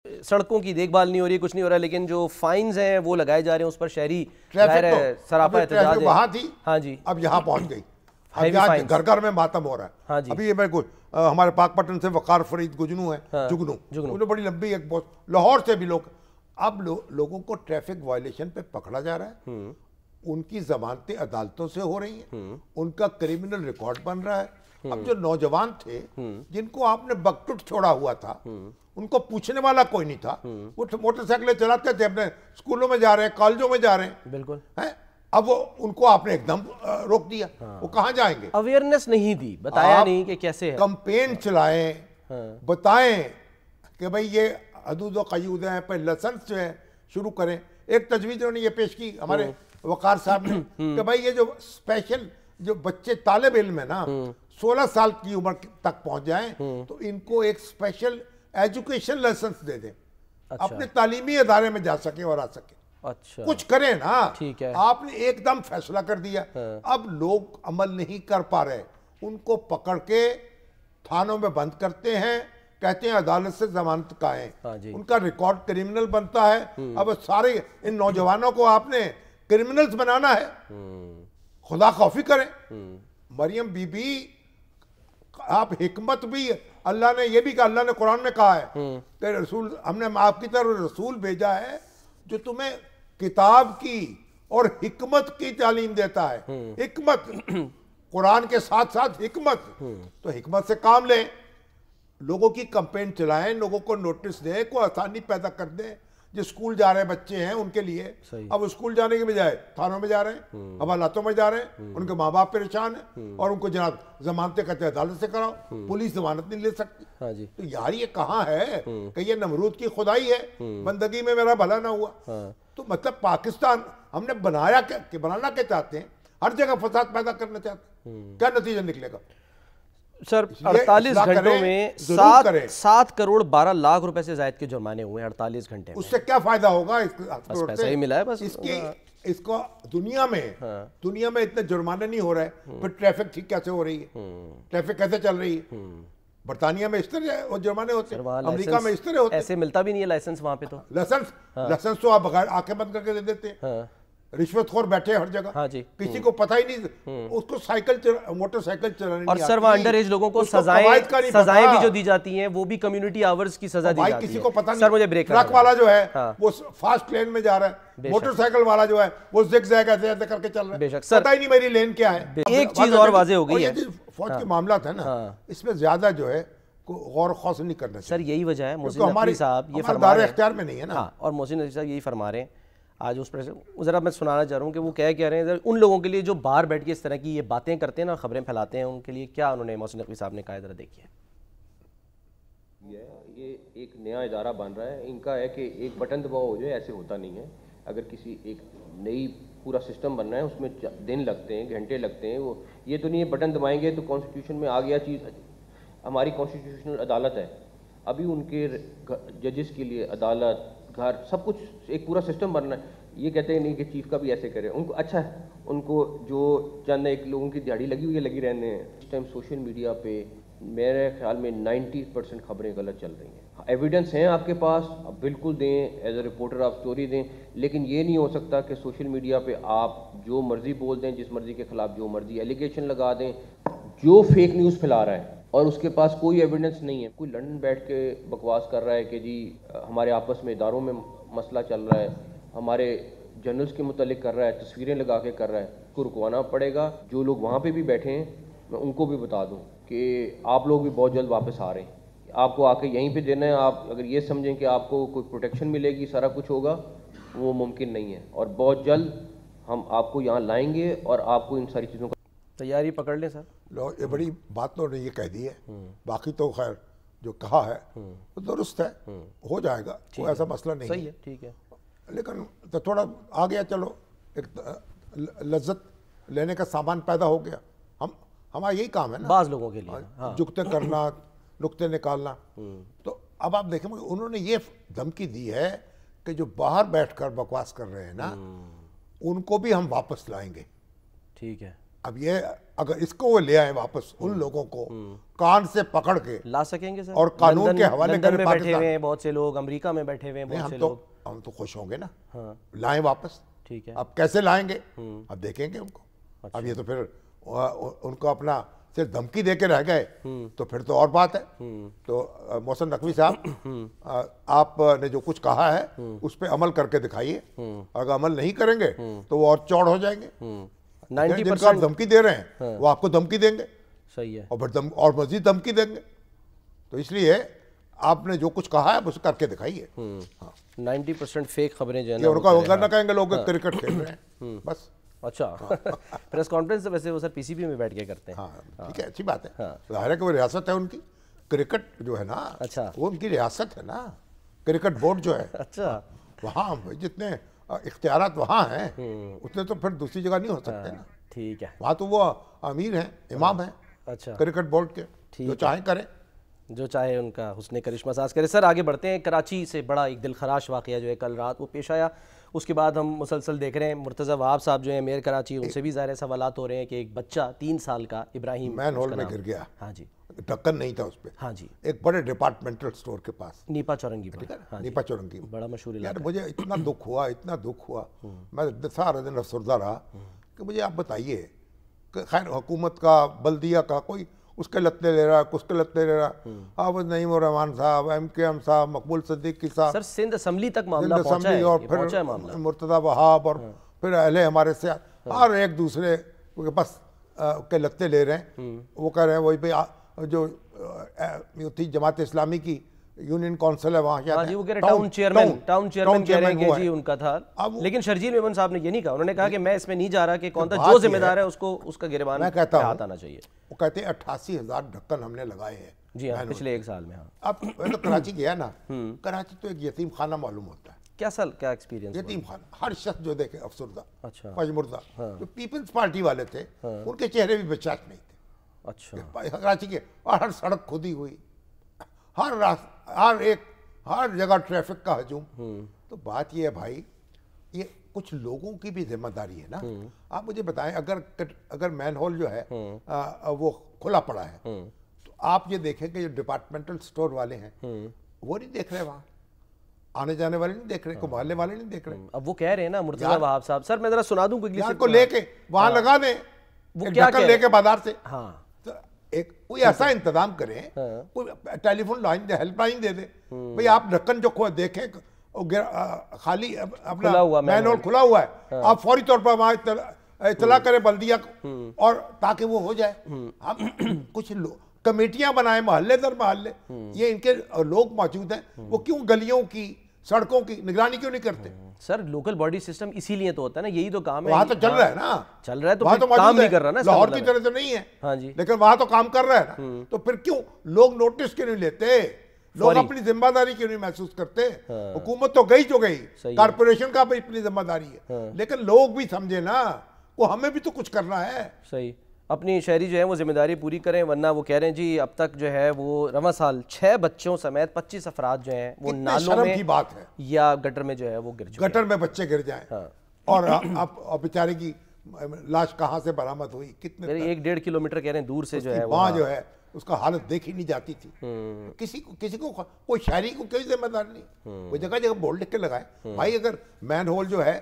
سڑکوں کی دیکھ بھال نہیں ہو رہی, کچھ نہیں ہو رہا, لیکن جو فائنز ہیں وہ لگائے جا رہے ہیں, اس پر شہری سراپا احتجاج ہے. وہاں تھی, ہاں جی, اب یہاں پہنچ گئی. اب گھر گھر میں ماتم ہو رہا ہے. ہاں جی, ابھی یہ میں ہمارے پاک پٹن سے وقار فرید گجنو ہے, جگنو, انہیں بڑی لمبی ایک بہت, لاہور سے بھی لوگ. اب لوگوں کو ٹریفک وائلیشن پہ پکڑا جا رہا ہے, ان کی ضمانتیں عدالتوں سے ہو رہی ہیں, ان کا کریمنل ریکارڈ بن رہا ہے. اب جو نوجوان تھے جن کو آپ نے بکٹٹ چھوڑا ہوا تھا, ان کو پوچھنے والا کوئی نہیں تھا, وہ موٹر سائیکلیں چلاتے تھے, اپنے اسکولوں میں جا رہے ہیں, کالجوں میں جا رہے ہیں, بالکل. اب ان کو آپ نے ایک دم روک دیا, وہ کہاں جائیں گے؟ اویئرنیس نہیں دی, بتایا نہیں کہ کیسے ہے. کمپین چلائیں, بتائیں کہ بھئی یہ حدود و قیود ہیں, پہ لسنس جو ہے شروع کریں. ایک تجویز انہوں نے یہ پیش کی ہمارے وقار صاحب نے کہ بھئی یہ جو اسپیشل جو بچے طالب علم ہیں نا, 16 سال کی عمر تک پہنچ جائیں تو ان کو ایک اسپیشل ایجوکیشن لائسنس دے دیں, اپنے تعلیمی ادارے میں جا سکیں اور آ سکیں. اچھا, کچھ کریں نا. ٹھیک ہے, آپ نے ایک دم فیصلہ کر دیا, اب لوگ عمل نہیں کر پا رہے, ان کو پکڑ کے تھانوں میں بند کرتے ہیں, کہتے ہیں عدالت سے ضمانت قائم, ان کا ریکارڈ کریمنل بنتا ہے. اب سارے ان نوجوانوں کو آپ نے کریمنلز بنانا ہے, خدا خوفی کریں. مریم بی بی, آپ حکمت بھی, اللہ نے یہ بھی کہا, اللہ نے قرآن میں کہا ہے کہ رسول, ہم نے آپ کی طرف رسول بھیجا ہے جو تمہیں کتاب کی اور حکمت کی تعلیم دیتا ہے. حکمت, قرآن کے ساتھ ساتھ حکمت, تو حکمت سے کام لیں, لوگوں کی کمپین چلائیں, لوگوں کو نوٹس دیں, کو آسانی پیدا کر دیں. جو اسکول جا رہے بچے ہیں ان کے لیے, اب اسکول جانے کے بجائے تھانوں میں جا رہے ہیں, حوالاتوں میں جا رہے ہیں, ان کے ماں باپ پریشان ہیں, اور ان کو جناب ضمانتیں کہتے ہیں عدالت سے کراؤ, پولیس ضمانت نہیں لے سکتی. تو یار یہ کہاں ہے کہ یہ نمرود کی خدائی ہے, بندگی میں میرا بھلا نہ ہوا. تو مطلب پاکستان ہم نے بنانا کیا چاہتے ہیں, ہر جگہ فساد پیدا کرنا چاہتے ہیں, کیا نتیجہ نکلے گا؟ سر 48 گھنٹوں میں 7 کروڑ 12 لاکھ روپے سے زائد کے جرمانے ہوئے ہیں 48 گھنٹے میں. اس سے کیا فائدہ ہوگا؟ بس پیسہ ہی ملا ہے بس. اس کو دنیا میں اتنے جرمانے نہیں ہو رہے, پھر ٹریفک ٹھیک کیسے ہو رہی ہے, ٹریفک کیسے چل رہی ہے؟ برطانیہ میں اس طرح جرمانے ہوتے ہیں, امریکہ میں اس طرح ہوتے ہیں. ایسے ملتا بھی نہیں ہے لائسنس وہاں پہ, تو لائسنس تو آپ بغیر آنکھیں بند کر کے دے دیتے ہیں. رشوت خور بیٹھے ہر جگہ, کسی کو پتہ ہی نہیں, اس کو موٹر سائیکل چلانے. اور سر وہاں انڈر ایج لوگوں کو سزائیں بھی جو دی جاتی ہیں وہ بھی کمیونٹی آورز کی سزا دی جاتی ہے. کسی کو پتہ نہیں. سر مجھے بریک, ٹرک والا جو ہے وہ فاسٹ لین میں جا رہا ہے, موٹر سائیکل والا جو ہے وہ زگ زیگ ایسے ایسے کر کے چل رہا ہے, پتہ ہی نہیں میری لین کیا ہے. ایک چیز اور واضح ہو گئی ہے, فوج کے معاملات ہیں نا, اس میں زیادہ جو ہے غور و خوض نہیں کرنا چاہیے. سر یہی وجہ ہے, محسن نقوی صاحب یہ فرما رہے ہیں, اختیار میں نہیں ہے نا, اور محسن نقوی صاحب یہی فرما رہے ہیں آج اس پر. ذرا میں سنانا چاہ رہا ہوں کہ وہ کہہ رہے ہیں ان لوگوں کے لیے جو باہر بیٹھ کے اس طرح کی یہ باتیں کرتے ہیں نا, خبریں پھیلاتے ہیں, ان کے لیے کیا انہوں نے محسن نقوی صاحب نے کہا ہے, ذرا دیکھیے. یہ ایک نیا ادارہ بن رہا ہے, ان کا ہے کہ ایک بٹن دباؤ ہو جائے, ایسے ہوتا نہیں ہے. اگر کسی ایک نئی پورا سسٹم بننا ہے, اس میں دن لگتے ہیں, گھنٹے لگتے ہیں. وہ یہ تو نہیں ہے بٹن دبائیں گے تو کانسٹیٹیوشن میں آ گیا چیز. ہماری کانسٹیٹیوشنل عدالت ہے, ابھی ان کے ججز کے لیے عدالت, گھر, سب کچھ ایک پورا سسٹم بننا ہے. یہ کہتے ہیں نہیں کہ چیف کا بھی ایسے کرے, ان کو اچھا ہے, ان کو جو چند ایک لوگوں کی دیہڑی لگی ہوئی ہے لگی رہنے ہیں. اس ٹائم سوشل میڈیا پہ میرے خیال میں 90% خبریں غلط چل رہی ہیں. ایویڈنس ہیں آپ کے پاس, آپ بالکل دیں, ایز اے رپورٹر آپ سٹوری دیں, لیکن یہ نہیں ہو سکتا کہ سوشل میڈیا پہ آپ جو مرضی بول دیں, جس مرضی کے خلاف جو مرضی ایلیگیشن لگا دیں, جو فیک نیوز پھیلا رہا ہے اور اس کے پاس کوئی ایویڈنس نہیں ہے. کوئی لندن بیٹھ کے بکواس کر رہا ہے کہ جی ہمارے آپس میں اداروں میں مسئلہ چل رہا ہے, ہمارے جنرلز کے متعلق کر رہا ہے, تصویریں لگا کے کر رہا ہے. اس کو رکوانا پڑے گا. جو لوگ وہاں پہ بھی بیٹھے ہیں میں ان کو بھی بتا دوں کہ آپ لوگ بھی بہت جلد واپس آ رہے ہیں, آپ کو آ کے یہیں پہ دینا ہے. آپ اگر یہ سمجھیں کہ آپ کو کوئی پروٹیکشن ملے گی, سارا کچھ ہوگا, وہ ممکن نہیں ہے. اور بہت جلد ہم آپ کو یہاں لائیں گے اور آپ کو ان ساری چیزوں کا تیاری پکڑ لیں. سر یہ بڑی بات تو نے یہ کہہ دی ہے, باقی تو خیر جو کہا ہے وہ درست ہے, ہو جائے گا, کوئی ایسا مسئلہ نہیں. صحیح ہے, ٹھیک ہے, لیکن تو تھوڑا آ گیا, چلو ایک لذت لینے کا سامان پیدا ہو گیا. ہمارا یہی کام ہے نا بعض لوگوں کے لیے, جگتے کرنا, نقطے نکالنا. تو اب آپ دیکھیں انہوں نے یہ دھمکی دی ہے کہ جو باہر بیٹھ کر بکواس کر رہے ہیں نا, ان کو بھی ہم واپس لائیں گے. ٹھیک ہے. اب یہ اگر اس کو وہ لے آئیں واپس, ان لوگوں کو کان سے پکڑ کے لا سکیں گے سر؟ اور قانون کے حوالے لندن میں بیٹھے ہوئے ہیں بہت سے لوگ، امریکہ میں بیٹھے ہوئے ہیں بہت سے لوگ، ہم تو خوش ہوں گے نا، لائیں واپس. ٹھیک ہے، اب کیسے لائیں گے اب دیکھیں گے ان کو. اب یہ تو پھر ان کو اپنا صرف دھمکی دے کے رہ گئے تو پھر تو اور بات ہے. تو محسن نقوی صاحب، آپ نے جو کچھ کہا ہے اس پہ عمل کر کے دکھائیے. اگر عمل نہیں کریں گے تو وہ اور چوڑ ہو جائیں گے. 90% جن کو آپ دھمکی دے رہے ہیں وہ آپ کو دھمکی دیں گے. صحیح ہے. اور پھر اور مزید دھمکی دیں گے. تو اس لیے آپ نے جو کچھ کہا ہے اسے کر کے دکھائیے. 90% فیک خبریں جو ہیں نا، نہ کہیں گے لوگ کرکٹ کھیل رہے ہیں بس. اچھا، پریس کانفرنس سے ویسے وہ سر پی سی بی میں بیٹھ کے کرتے ہیں. ہاں ٹھیک ہے، اچھی بات ہے. ظاہر ہے کہ وہ ریاست ہے ان کی. کرکٹ جو ہے نا، اچھا، وہ ان کی ریاست ہے نا. کرکٹ بورڈ جو ہے، اچھا، وہاں جتنے اختیارات وہاں ہیں اتنے تو پھر دوسری جگہ نہیں ہو سکتے نا. ٹھیک ہے، وہاں تو وہ امیر ہیں، امام ہیں اچھا کرکٹ بورڈ کے، جو چاہیں کریں، جو چاہے ان کا حسن کرشمہ ساز کرے. سر آگے بڑھتے ہیں. کراچی سے بڑا ایک دل خراش واقعہ جو ہے کل رات وہ پیش آیا. اس کے بعد ہم مسلسل دیکھ رہے ہیں مرتضی وہاب صاحب جو ہیں میئر کراچی، ان سے بھی ظاہر سوالات ہو رہے ہیں کہ ایک بچہ 3 سال کا ابراہیم مین ہول میں گر گیا. ہاں جی، ڈھکن نہیں تھا اس پہ. ہاں جی، ایک بڑے ڈپارٹمنٹل سٹور کے پاس، نیپا چورنگی پر. نیپا چورنگی، بڑا مشہور یار علاقہ. مجھے اتنا دکھ ہوا میں سارا دن افسردہ رہا کہ مجھے آپ بتائیے کہ خیر حکومت کا، بلدیہ کا، کوئی اس کے لتے لے رہا، کس کے لتے لے رہا. حافظ نعیم الرحمان صاحب، ایم کے ایم صاحب، مقبول صدیقی صاحب، سر سندھ اسمبلی تک معاملہ پہنچا ہے، اور پھر مرتضی وہاب اور پھر اہل ہمارے سے ہر ایک دوسرے کے بس کے لتے لے رہے ہیں. وہ کہہ رہے ہیں وہی پہ جو تھی جماعت اسلامی کی یونین کونسل ہے وہاں، ہاں جی، وہ کہہ رہے ٹاؤن چیئرمین کہہ رہے ہیں کہ جی ان کا تھا. لیکن شرجیل میمن صاحب نے یہ نہیں کہا. انہوں نے کہا کہ میں اس میں نہیں جا رہا کہ کون تھا، جو ذمہ دار ہے اس کو اس کا گریبان میں کہتا ہوں آنا چاہیے. وہ کہتے ہیں 88,000 ڈھکن ہم نے لگائے ہیں. جی ہاں، پچھلے 1 سال میں. ہاں، اب میں تو کراچی گیا نا، کراچی تو ایک یتیم خانہ معلوم ہوتا ہے. کیا ایکسپیرینس؟ یتیم خانہ. ہر شخص جو دیکھے افسردہ، اچھا، پجمردہ. جو پیپلز پارٹی والے تھے ان کے چہرے بھی بچاش نہیں تھے. اچھا، کراچی کے، اور ہر سڑک کھودی ہوئی، ہر جگہ ٹریفک کا ہجوم. تو بات یہ ہے بھائی، یہ کچھ لوگوں کی بھی ذمہ داری ہے نا. آپ مجھے بتائیں، اگر مین ہول جو ہے وہ کھلا پڑا ہے تو آپ یہ دیکھیں کہ جو ڈپارٹمنٹل سٹور والے ہیں وہ نہیں دیکھ رہے، وہاں آنے جانے والے نہیں دیکھ رہے، کو محلے والے نہیں دیکھ رہے. اب وہ کہہ رہے ہیں نا مرتضی وہاب صاحب، سر میں ذرا سنا دوں یار کو لے کے وہاں لگا دیں، وہ ڈھکن لے کے بازار سے. ہاں، ایک کوئی ایسا انتظام کریں، کوئی ٹیلی فون لائن دے، ہیلپ لائن دے دے. بھئی آپ ڈھکن جو دیکھیں خالی اپنا مین ہول کھلا ہوا ہے، آپ فوری طور پر وہاں اطلاع کریں بلدیہ کو، اور تاکہ وہ ہو جائے. ہم کچھ کمیٹیاں بنائیں محلے در محلے. یہ ان کے لوگ موجود ہیں، وہ کیوں گلیوں کی، سڑکوں کی نگرانی کیوں نہیں کرتے؟ سر لوکل باڈی سسٹم اسی لیے تو ہوتا ہے نا، یہی تو کام ہے. وہاں تو چل رہا ہے نا، چل رہا ہے تو کام نہیں کر رہا نا. لاہور کی طرح تو نہیں ہے. ہاں جی، لیکن وہاں تو کام کر رہا ہے نا. تو پھر کیوں لوگ نوٹس کیوں نہیں لیتے؟ لوگ اپنی ذمہ داری کیوں نہیں محسوس کرتے؟ حکومت تو گئی جو گئی، کارپوریشن کا بھی اپنی ذمہ داری ہے، لیکن لوگ بھی سمجھے نا، وہ ہمیں بھی تو کچھ کرنا ہے. صحیح، اپنی شہری جو ہے وہ ذمہ داری پوری کریں، ورنہ وہ کہہ رہے ہیں جی اب تک جو ہے وہ رواں سال 6 بچوں سمیت 25 افراد جو ہیں وہ نالوں میں کی بات ہے یا گٹر میں جو ہے وہ گر چکے ہیں. گٹر میں بچے گر جائیں، اور اب بیچارے کی لاش کہاں سے برآمد ہوئی، کتنے 1-1.5 کلومیٹر کہہ رہے ہیں دور سے جو ہے وہاں جو ہے اس کا حالت دیکھی نہیں جاتی تھی. کسی کو کوئی شہری کو کوئی ذمہ دار نہیں. وہ جگہ جگہ بورڈ لکھ کے لگائے. بھائی اگر مین ہول جو ہے